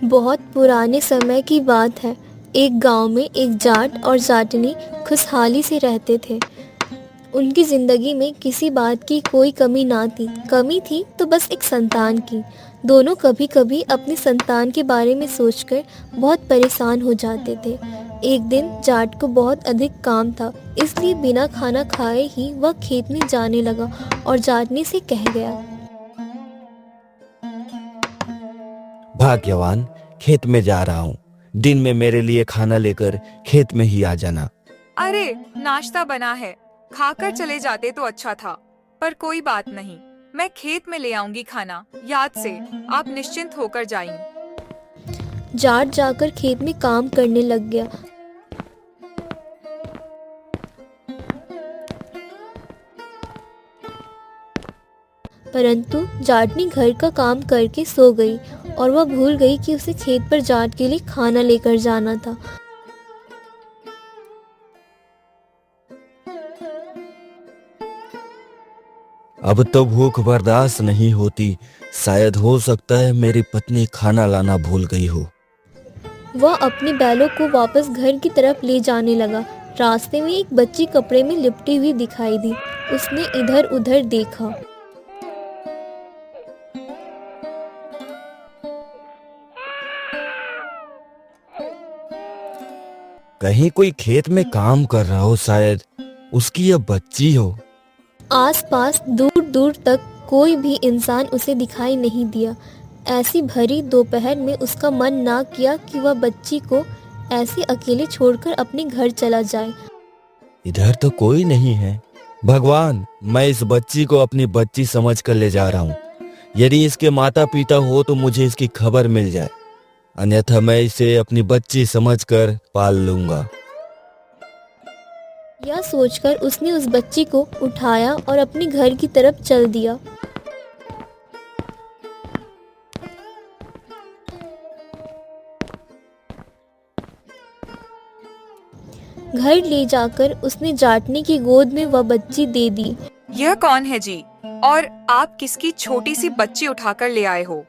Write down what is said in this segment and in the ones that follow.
बहुत पुराने समय की बात है। एक गांव में एक जाट और जाटनी खुशहाली से रहते थे। उनकी ज़िंदगी में किसी बात की कोई कमी ना थी। कमी थी तो बस एक संतान की। दोनों कभी कभी अपनी संतान के बारे में सोचकर बहुत परेशान हो जाते थे। एक दिन जाट को बहुत अधिक काम था, इसलिए बिना खाना खाए ही वह खेत में जाने लगा और जाटनी से कह गया। भाग्यवान, खेत में जा रहा हूँ। दिन में मेरे लिए खाना लेकर खेत में ही आ जाना। अरे, नाश्ता बना है, खाकर चले जाते तो अच्छा था। पर कोई बात नहीं, मैं खेत में ले आऊंगी खाना। याद से, आप निश्चिंत होकर जाइए। जाट जाकर खेत में काम करने लग गया। परंतु जाटनी घर का काम करके सो गई और वह भूल गई कि उसे खेत पर जाट के लिए खाना लेकर जाना था। अब तो भूख बर्दाश्त नहीं होती। शायद हो सकता है मेरी पत्नी खाना लाना भूल गई हो। वह अपने बैलों को वापस घर की तरफ ले जाने लगा। रास्ते में एक बच्ची कपड़े में लिपटी हुई दिखाई दी। उसने इधर उधर देखा। कहीं कोई खेत में काम कर रहा हो, शायद उसकी यह बच्ची हो। आसपास दूर दूर तक कोई भी इंसान उसे दिखाई नहीं दिया। ऐसी भरी दोपहर में उसका मन ना किया कि वह बच्ची को ऐसे अकेले छोड़कर अपने घर चला जाए। इधर तो कोई नहीं है। भगवान, मैं इस बच्ची को अपनी बच्ची समझकर ले जा रहा हूँ। यदि इसके माता पिता हो तो मुझे इसकी खबर मिल जाए, अन्यथा मैं इसे अपनी बच्ची समझकर पाल लूंगा। यह सोचकर उसने उस बच्ची को उठाया और अपने घर की तरफ चल दिया। घर ले जाकर उसने जाटनी की गोद में वह बच्ची दे दी। यह कौन है जी? और आप किसकी छोटी सी बच्ची उठाकर ले आए हो?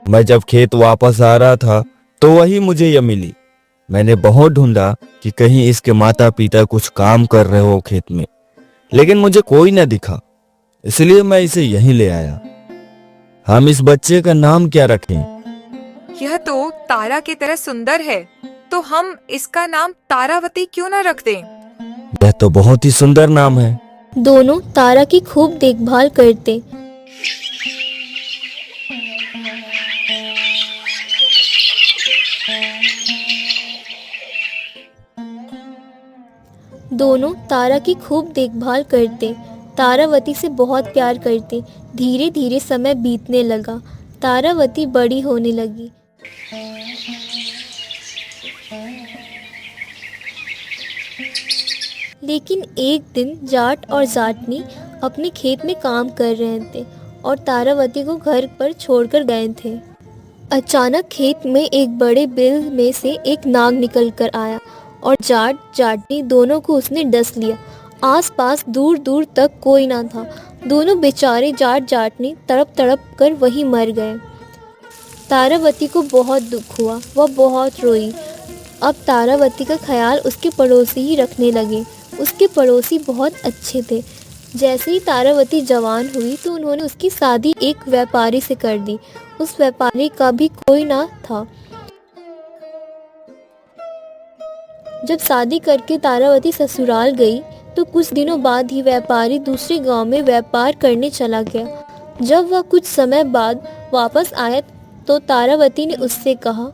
मैं जब खेत वापस आ रहा था तो वही मुझे यह मिली। मैंने बहुत ढूंढा कि कहीं इसके माता पिता कुछ काम कर रहे हो खेत में, लेकिन मुझे कोई न दिखा। इसलिए मैं इसे यहीं ले आया। हम इस बच्चे का नाम क्या रखें? यह तो तारा की तरह सुंदर है, तो हम इसका नाम तारावती क्यों न रख दें? यह तो बहुत ही सुंदर नाम है। दोनों तारा की खूब देखभाल करते। दोनों तारा की खूब देखभाल करते। तारावती से बहुत प्यार करते। धीरे धीरे समय बीतने लगा। तारावती बड़ी होने लगी। लेकिन एक दिन जाट और जाटनी अपने खेत में काम कर रहे थे और तारावती को घर पर छोड़कर गए थे। अचानक खेत में एक बड़े बिल में से एक नाग निकल कर आया और जाट जाटनी दोनों को उसने डस लिया। आसपास दूर दूर तक कोई ना था। दोनों बेचारे जाट जाटनी तड़प तड़प कर वहीं मर गए। तारावती को बहुत दुख हुआ। वह बहुत रोई। अब तारावती का ख्याल उसके पड़ोसी ही रखने लगे। उसके पड़ोसी बहुत अच्छे थे। जैसे ही तारावती जवान हुई तो उन्होंने उसकी शादी एक व्यापारी से कर दी। उस व्यापारी का भी कोई ना था। जब शादी करके तारावती ससुराल गई तो कुछ दिनों बाद ही व्यापारी दूसरे गांव में व्यापार करने चला गया। जब वह कुछ समय बाद वापस आया तो तारावती ने उससे कहा,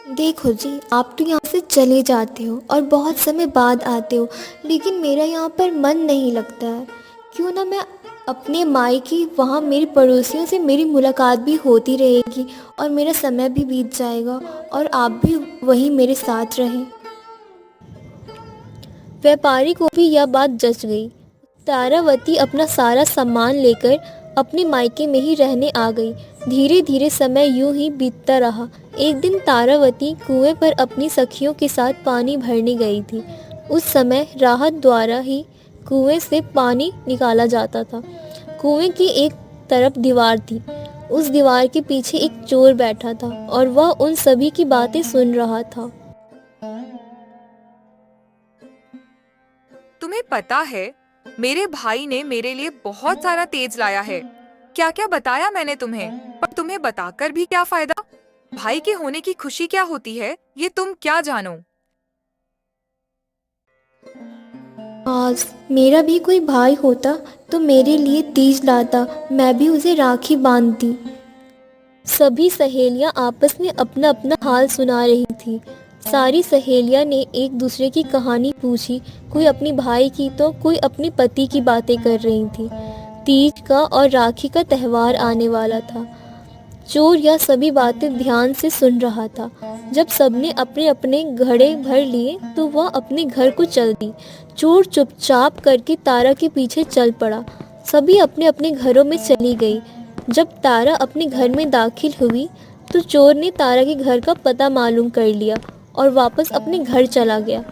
देखो जी, आप तो यहाँ से चले जाते हो और बहुत समय बाद आते हो, लेकिन मेरा यहाँ पर मन नहीं लगता है। क्यों ना मैं अपने मायके वहाँ मेरे पड़ोसियों से मेरी मुलाकात भी होती रहेगी और मेरा समय भी बीत जाएगा और आप भी वहीं मेरे साथ रहें। व्यापारी को भी यह बात जच गई। तारावती अपना सारा सामान लेकर अपने मायके में ही रहने आ गई। धीरे धीरे समय यूं ही बीतता रहा। एक दिन तारावती कुएं पर अपनी सखियों के साथ पानी भरने गई थी। उस समय राहत द्वारा ही कुएं से पानी निकाला जाता था। कुएं की एक तरफ दीवार थी। उस दीवार के पीछे एक चोर बैठा था और वह उन सभी की बातें सुन रहा था। तुम्हें पता है, मेरे भाई ने मेरे लिए बहुत सारा तेज लाया है। क्या क्या बताया मैंने तुम्हें, पर तुम्हें बताकर भी क्या फायदा। भाई के होने की खुशी क्या होती है, ये तुम क्या जानो। आज मेरा भी कोई भाई होता तो मेरे लिए तीज लाता, मैं भी उसे राखी बांधती। सभी सहेलियां आपस में अपना अपना हाल सुना रही थी। सारी सहेलियां ने एक दूसरे की कहानी पूछी, कोई अपनी भाई की तो कोई अपने पति की बातें कर रही थी। तीज का और राखी का त्यौहार आने वाला था। चोर यह सभी बातें ध्यान से सुन रहा था। जब सबने अपने अपने घड़े भर लिए तो वह अपने घर को चल दी। चोर चुपचाप करके तारा के पीछे चल पड़ा। सभी अपने अपने घरों में चली गई। जब तारा अपने घर में दाखिल हुई तो चोर ने तारा के घर का पता मालूम कर लिया और वापस अपने घर चला गया।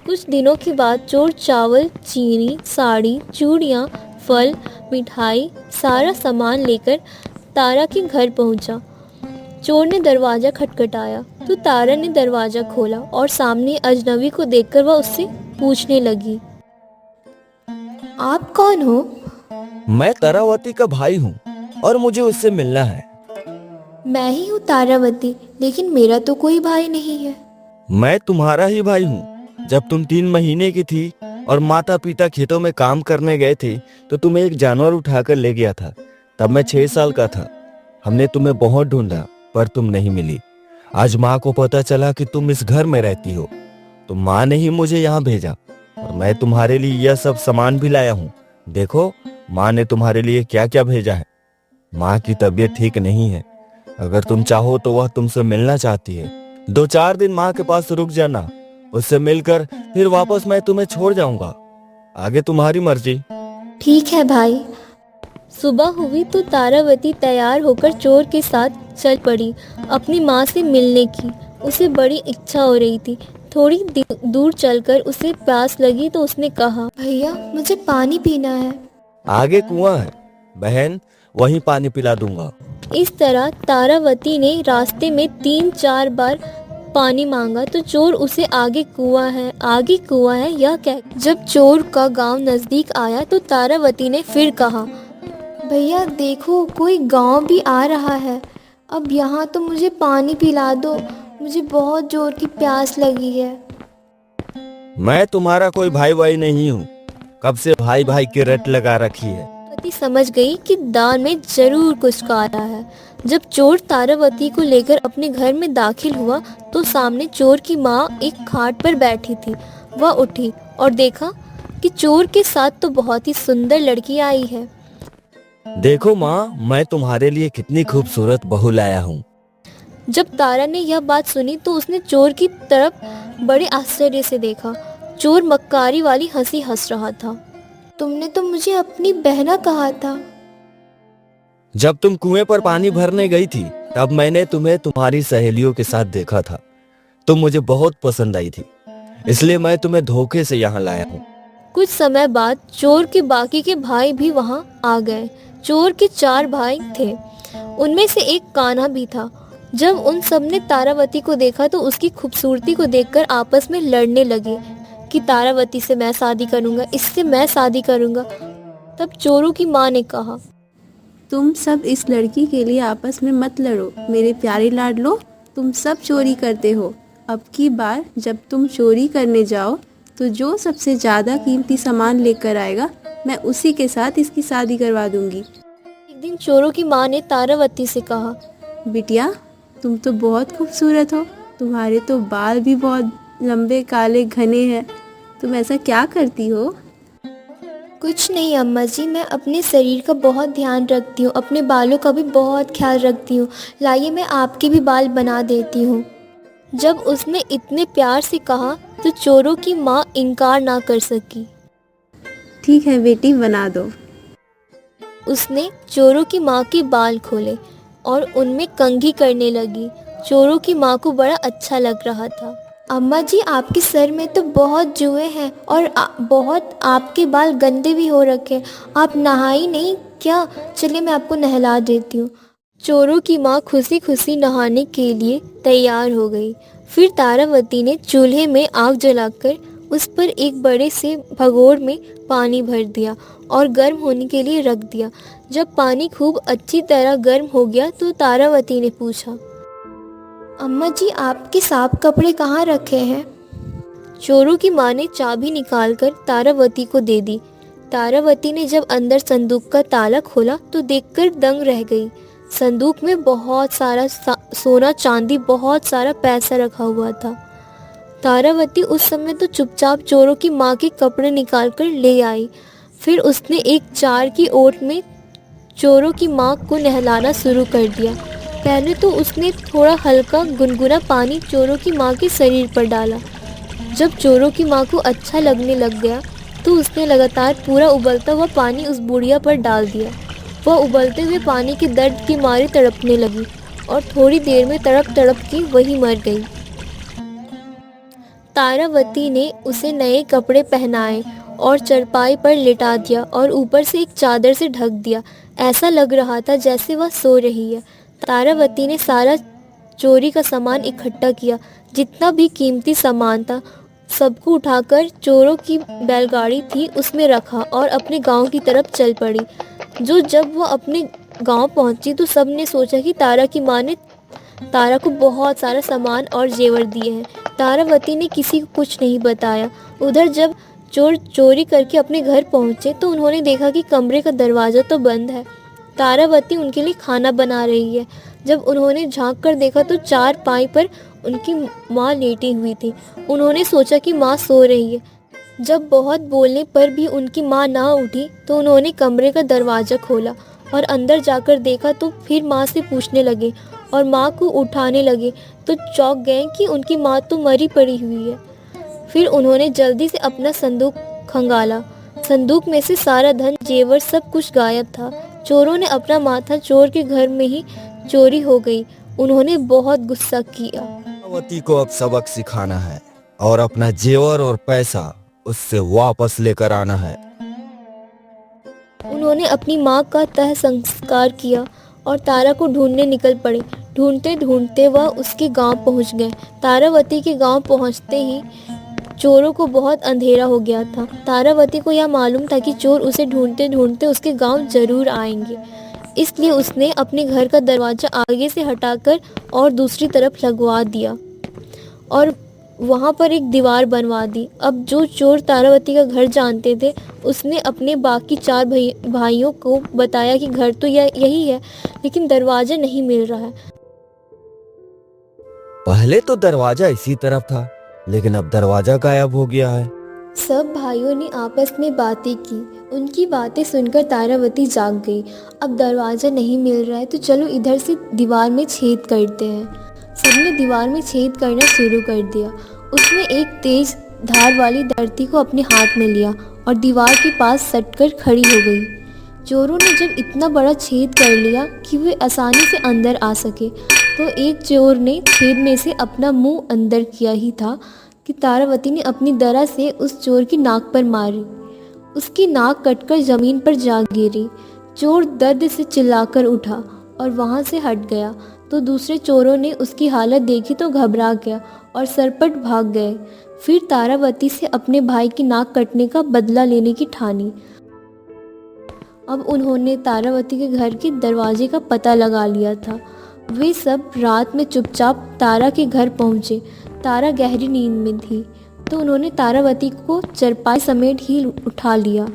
कुछ दिनों के बाद चोर चावल, चीनी, साड़ी, चूड़ियाँ, फल, मिठाई, सारा सामान लेकर तारा के घर पहुंचा। चोर ने दरवाज़ा खटखटाया तो तारा ने दरवाज़ा खोला और सामने अजनबी को देखकर वह उससे पूछने लगी, आप कौन हो? मैं तारावती का भाई हूँ और मुझे उससे मिलना है। मैं ही हूँ तारावती, लेकिन मेरा तो कोई भाई नहीं है। मैं तुम्हारा ही भाई हूँ। जब तुम 3 महीने की थी और माता पिता खेतों में काम करने गए थे तो तुम्हें एक जानवर उठाकर ले गया था। तब मैं 6 साल का था। हमने तुम्हें बहुत ढूंढा पर तुम नहीं मिली। आज माँ को पता चला कि तुम इस घर में रहती हो तो माँ ने ही मुझे यहाँ भेजा और मैं तुम्हारे लिए यह सब सामान भी लाया हूँ। देखो माँ ने तुम्हारे लिए क्या क्या भेजा है। माँ की तबीयत ठीक नहीं है। अगर तुम चाहो तो वह तुमसे मिलना चाहती है। 2-4 दिन माँ के पास रुक जाना। उससे मिलकर फिर वापस मैं तुम्हें छोड़ जाऊंगा। आगे तुम्हारी मर्जी। ठीक है भाई। सुबह हुई तो तारावती तैयार होकर चोर के साथ चल पड़ी अपनी माँ से मिलने की। उसे बड़ी इच्छा हो रही थी। थोड़ी दूर चलकर उसे प्यास लगी तो उसने कहा, भैया मुझे पानी पीना है। आगे कुआं है बहन, वहीं पानी पिला दूंगा। इस तरह तारावती ने रास्ते में 3-4 बार पानी मांगा तो चोर उसे आगे कुआं है यह कह। जब चोर का गांव नजदीक आया तो तारावती ने फिर कहा, भैया देखो कोई गांव भी आ रहा है। अब यहाँ तो मुझे पानी पिला दो, मुझे बहुत जोर की प्यास लगी है। मैं तुम्हारा कोई भाई भाई नहीं हूँ। कब से भाई भाई की रट लगा रखी है। तारावती समझ गई कि दान में जरूर कुछ काला है। जब चोर तारावती को लेकर अपने घर में दाखिल हुआ तो सामने चोर की माँ एक खाट पर बैठी थी। वह उठी और देखा कि चोर के साथ तो बहुत ही सुंदर लड़की आई है। देखो माँ, मैं तुम्हारे लिए कितनी खूबसूरत बहू लाया हूँ। जब तारा ने यह बात सुनी तो उसने चोर की तरफ बड़े आश्चर्य से देखा। चोर मक्कारी वाली हंसी हंस रहा था। तुमने तो मुझे अपनी बहना कहा था। जब तुम कुएं पर पानी भरने गई थी तब मैंने तुम्हें तुम्हारी सहेलियों के साथ देखा था। तुम मुझे बहुत पसंद आई थी, इसलिए मैं तुम्हें धोखे से यहाँ लाया हूँ। कुछ समय बाद चोर के बाकी के भाई भी वहाँ आ गए। चोर के 4 भाई थे, उनमें से एक कान्हा भी था। जब उन सब ने तारावती को देखा तो उसकी खूबसूरती को देखकर आपस में लड़ने लगे कि तारावती से मैं शादी करूंगा, इससे मैं शादी करूंगा। तब चोरों की माँ ने कहा, तुम सब इस लड़की के लिए आपस में मत लड़ो मेरे प्यारे लाडलो। तुम सब चोरी करते हो। अब की बार जब तुम चोरी करने जाओ तो जो सबसे ज़्यादा कीमती सामान लेकर आएगा मैं उसी के साथ इसकी शादी करवा दूंगी। एक दिन चोरों की माँ ने तारावती से कहा, बिटिया तुम तो बहुत खूबसूरत हो। तुम्हारे तो बाल भी बहुत लंबे काले घने हैं। तुम ऐसा क्या करती हो? कुछ नहीं अम्मा जी, मैं अपने शरीर का बहुत ध्यान रखती हूँ, अपने बालों का भी बहुत ख्याल रखती हूँ। लाइए मैं आपके भी बाल बना देती हूँ। जब उसने इतने प्यार से कहा तो चोरों की माँ इनकार ना कर सकी। ठीक है बेटी, बना दो। उसने चोरों की माँ के बाल खोले और उनमें कंघी करने लगी चोरों की माँ को बड़ा अच्छा लग रहा था। अम्मा जी, आपके सर में तो बहुत जुए हैं और बहुत आपके बाल गंदे भी हो रखे हैं। आप नहाई नहीं क्या? चलिए मैं आपको नहला देती हूँ। चोरों की माँ खुशी खुशी नहाने के लिए तैयार हो गई। फिर तारावती ने चूल्हे में आग जलाकर उस पर एक बड़े से भगोड़ में पानी भर दिया और गर्म होने के लिए रख दिया। जब पानी खूब अच्छी तरह गर्म हो गया तो तारावती ने पूछा, अम्मा जी, आपके साफ कपड़े कहाँ रखे हैं? चोरों की माँ ने चाबी निकालकर तारावती को दे दी। तारावती ने जब अंदर संदूक का ताला खोला तो देखकर दंग रह गई। संदूक में बहुत सारा सोना चांदी, बहुत सारा पैसा रखा हुआ था। तारावती उस समय तो चुपचाप चोरों की माँ के कपड़े निकालकर ले आई। फिर उसने एक चार की ओट में चोरों की माँ को नहलाना शुरू कर दिया। पहले तो उसने थोड़ा हल्का गुनगुना पानी चोरों की माँ के शरीर पर डाला। जब चोरों की माँ को अच्छा लगने लग गया तो उसने लगातार पूरा उबलता हुआ पानी उस बुढ़िया पर डाल दिया। वह उबलते हुए पानी के दर्द के मारे तड़पने लगी और थोड़ी देर में तड़प तड़प के वही मर गई। तारावती ने उसे नए कपड़े पहनाए और चरपाई पर लिटा दिया और ऊपर से एक चादर से ढक दिया। ऐसा लग रहा था जैसे वह सो रही है। तारावती ने सारा चोरी का सामान इकट्ठा किया, जितना भी कीमती सामान था सबको उठाकर चोरों की बैलगाड़ी थी उसमें रखा और अपने गांव की तरफ चल पड़ी। जब वह अपने गांव पहुंची तो सब ने सोचा कि तारा की माँ ने तारा को बहुत सारा सामान और जेवर दिए हैं। तारावती ने किसी को कुछ नहीं बताया। उधर जब चोर चोरी करके अपने घर पहुंचे तो उन्होंने देखा कि कमरे का दरवाज़ा तो बंद है। तारावती उनके लिए खाना बना रही है। जब उन्होंने झांक कर देखा तो चारपाई पर उनकी माँ लेटी हुई थी। उन्होंने सोचा कि माँ सो रही है। जब बहुत बोलने पर भी उनकी माँ ना उठी तो उन्होंने कमरे का दरवाज़ा खोला और अंदर जाकर देखा तो फिर माँ से पूछने लगे और माँ को उठाने लगे तो चौंक गए कि उनकी माँ तो मरी पड़ी हुई है। फिर उन्होंने जल्दी से अपना संदूक खंगाला। संदूक में से सारा धन, जेवर, सब कुछ गायब था। चोरों ने अपना माथा चोर के घर में ही चोरी हो गई। उन्होंने बहुत गुस्सा किया। तारावती को अब सबक सिखाना है और अपना जेवर और पैसा उससे वापस लेकर आना है। उन्होंने अपनी माँ का तह संस्कार किया और तारा को ढूंढने निकल पड़े। ढूंढते ढूंढते वह उसके गांव पहुंच गए। तारावती के गांव पहुंचते ही चोरों को बहुत अंधेरा हो गया था। तारावती को यह मालूम था कि चोर उसे ढूंढते ढूंढते उसके गांव जरूर आएंगे, इसलिए उसने अपने घर का दरवाज़ा आगे से हटाकर और दूसरी तरफ लगवा दिया और वहाँ पर एक दीवार बनवा दी। अब जो चोर तारावती का घर जानते थे उसने अपने बाकी चार भाइयों को बताया कि घर तो यही है, लेकिन दरवाज़ा नहीं मिल रहा है। पहले तो दरवाजा इसी तरफ था, लेकिन अब दरवाजा गायब हो गया है। सब भाइयों ने आपस में बातें की। उनकी बातें सुनकर तारावती जाग गई। अब दरवाज़ा नहीं मिल रहा है तो चलो इधर से दीवार में छेद करते हैं। सबने दीवार में छेद करना शुरू कर दिया। उसने एक तेज धार वाली धरती को अपने हाथ में लिया और दीवार के पास सटकर खड़ी हो गई। चोरों ने जब इतना बड़ा छेद कर लिया कि वे आसानी से अंदर आ सके तो एक चोर ने छेद में से अपना मुंह अंदर किया ही था कि तारावती ने अपनी दरा से उस चोर की नाक पर मारी। उसकी नाक कटकर जमीन पर जा गिरी। चोर दर्द से चिल्लाकर उठा और वहां से हट गया। तो दूसरे चोरों ने उसकी हालत देखी तो घबरा गया और सरपट भाग गए। फिर तारावती से अपने भाई की नाक कटने का बदला लेने की ठानी। अब उन्होंने तारावती के घर के दरवाजे का पता लगा लिया था। वे सब रात में चुपचाप तारा के घर पहुंचे। तारा गहरी नींद में थी तो उन्होंने तारावती को चरपाई समेत ही उठा लिया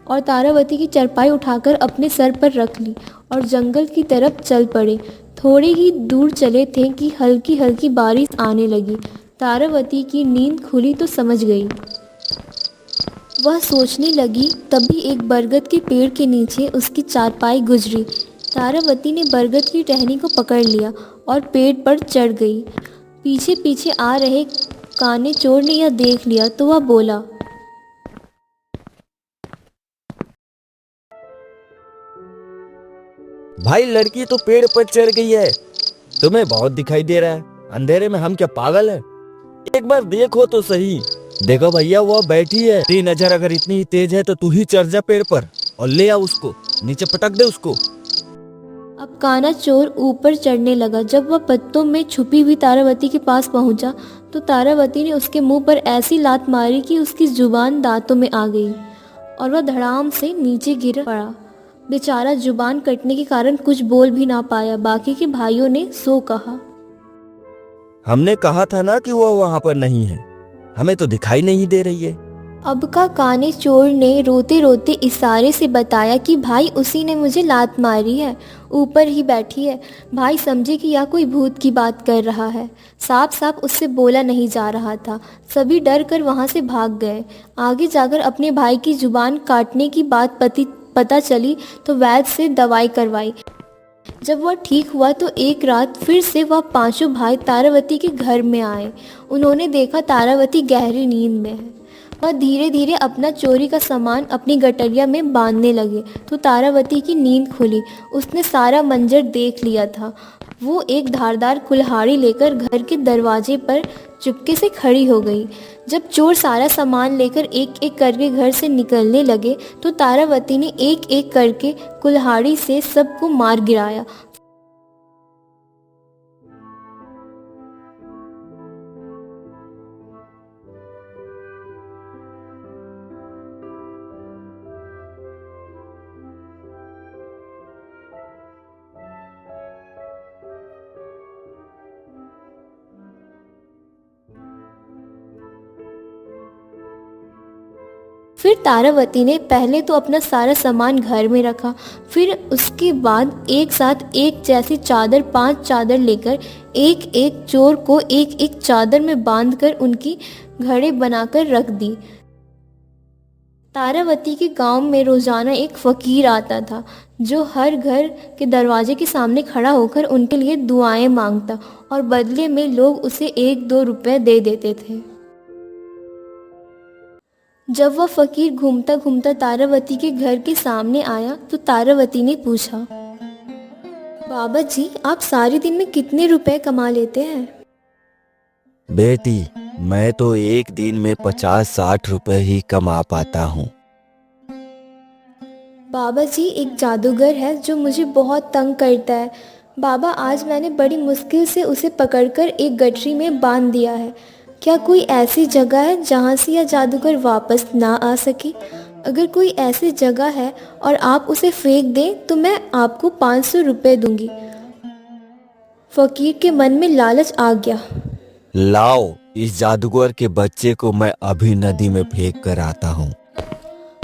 और तारावती की चरपाई उठाकर अपने सर पर रख ली और जंगल की तरफ चल पड़े। थोड़े ही दूर चले थे कि हल्की हल्की बारिश आने लगी। तारावती की नींद खुली तो समझ गई। वह सोचने लगी, तभी एक बरगद के पेड़ के नीचे उसकी चारपाई गुजरी। तारावती ने बरगद की टहनी को पकड़ लिया और पेड़ पर चढ़ गई। पीछे पीछे आ रहे काने चोर ने यह देख लिया तो वह बोला, भाई, लड़की तो पेड़ पर चढ़ गई है, तुम्हें बहुत दिखाई दे रहा है, अंधेरे में हम क्या पागल है? एक बार देखो तो सही। देखो भैया, वो बैठी है। तेरी नजर अगर इतनी ही तेज है तो तू ही चढ़ जा पेड़ पर और ले आ उसको, नीचे पटक दे उसको। अब काना चोर ऊपर चढ़ने लगा। जब वह पत्तों में छुपी हुई तारावती के पास पहुंचा तो तारावती ने उसके मुंह पर ऐसी लात मारी कि उसकी जुबान दांतों में आ गई और वह धड़ाम से नीचे गिर पड़ा। बेचारा जुबान कटने के कारण कुछ बोल भी ना पाया। बाकी के भाइयों ने सो कहा। हमने कहा था ना कि वो वहां पर नहीं है, हमें तो दिखाई नहीं दे रही है। अब का काने चोर ने रोते रोते इशारे से बताया कि भाई उसी ने मुझे लात मारी है, ऊपर ही बैठी है। भाई समझे कि यह कोई भूत की बात कर रहा है। साफ साफ उससे बोला नहीं जा रहा था। सभी डर कर वहाँ से भाग गए। आगे जाकर अपने भाई की जुबान काटने की बात पता चली तो वैद्य से दवाई करवाई। जब वह ठीक हुआ तो एक रात फिर से वह पांचों भाई तारावती के घर में आए। उन्होंने देखा तारावती गहरी नींद में है। वह धीरे धीरे अपना चोरी का सामान अपनी गटरिया में बांधने लगे तो तारावती की नींद खुली। उसने सारा मंजर देख लिया था। वो एक धारदार कुल्हाड़ी लेकर घर के दरवाजे पर चुपके से खड़ी हो गई। जब चोर सारा सामान लेकर एक एक करके घर से निकलने लगे तो तारावती ने एक एक करके कुल्हाड़ी से सबको मार गिराया। फिर तारावती ने पहले तो अपना सारा सामान घर में रखा, फिर उसके बाद एक साथ एक जैसी चादर 5 चादर लेकर एक एक चोर को एक एक चादर में बांधकर उनकी घड़े बनाकर रख दी। तारावती के गांव में रोजाना एक फकीर आता था जो हर घर के दरवाजे के सामने खड़ा होकर उनके लिए दुआएं मांगता और बदले में लोग उसे 1-2 रुपए दे देते थे। जब वह फकीर घूमता घूमता तारावती के घर के सामने आया तो तारावती ने पूछा, बाबा जी आप सारे दिन में कितने रुपए कमा लेते हैं? बेटी, मैं तो एक दिन में 50-60 रुपए ही कमा पाता हूँ। बाबा जी एक जादूगर है जो मुझे बहुत तंग करता है। बाबा आज मैंने बड़ी मुश्किल से उसे पकड़कर एक गठरी में बांध दिया है। क्या कोई ऐसी जगह है जहाँ से यह जादूगर वापस ना आ सके? अगर कोई ऐसी जगह है और आप उसे फेंक दें तो मैं आपको 500 रुपये दूंगी। फकीर के मन में लालच आ गया। लाओ, इस जादूगर के बच्चे को मैं अभी नदी में फेंक कर आता हूँ।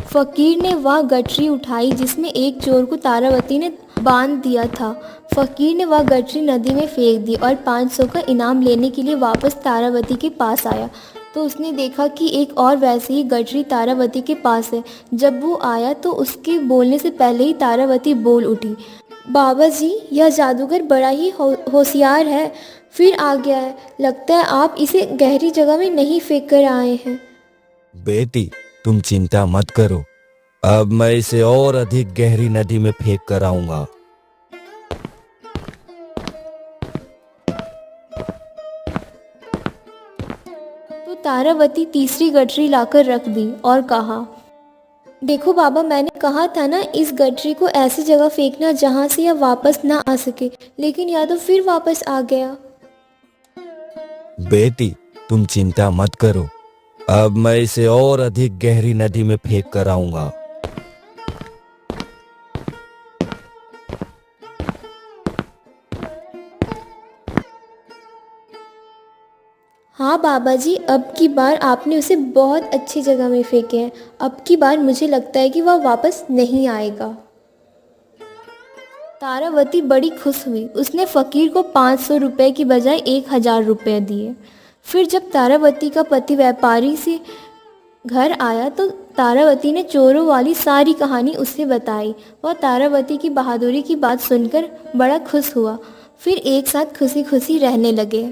फकीर ने वह गठरी उठाई जिसमें एक चोर को तारावती ने बांध दिया था। फकीर ने वह गठरी नदी में फेंक दी और 500 का इनाम लेने के लिए वापस तारावती के पास आया तो उसने देखा कि एक और वैसी ही गठरी तारावती के पास है। जब वो आया तो उसके बोलने से पहले ही तारावती बोल उठी, बाबा जी यह जादूगर बड़ा ही होशियार है, फिर आ गया है। लगता है आप इसे गहरी जगह में नहीं फेंक कर आए हैं। बेटी तुम चिंता मत करो, अब मैं इसे और अधिक गहरी नदी में फेंक कर आऊंगा। तो तारावती तीसरी गठरी लाकर रख दी और कहा, देखो बाबा मैंने कहा था ना इस गठरी को ऐसी जगह फेंकना जहां से यह वापस ना आ सके, लेकिन यह तो फिर वापस आ गया। बेटी तुम चिंता मत करो, अब मैं इसे और अधिक गहरी नदी में फेंक कर आऊंगा। हाँ बाबा जी अब की बार आपने उसे बहुत अच्छी जगह में फेंके हैं। अब की बार मुझे लगता है कि वह वापस नहीं आएगा। तारावती बड़ी खुश हुई। उसने फकीर को 500 रुपये की बजाय 1000 रुपये दिए। फिर जब तारावती का पति व्यापारी से घर आया तो तारावती ने चोरों वाली सारी कहानी उसे बताई। वह तारावती की बहादुरी की बात सुनकर बड़ा खुश हुआ। फिर एक साथ खुशी खुशी रहने लगे।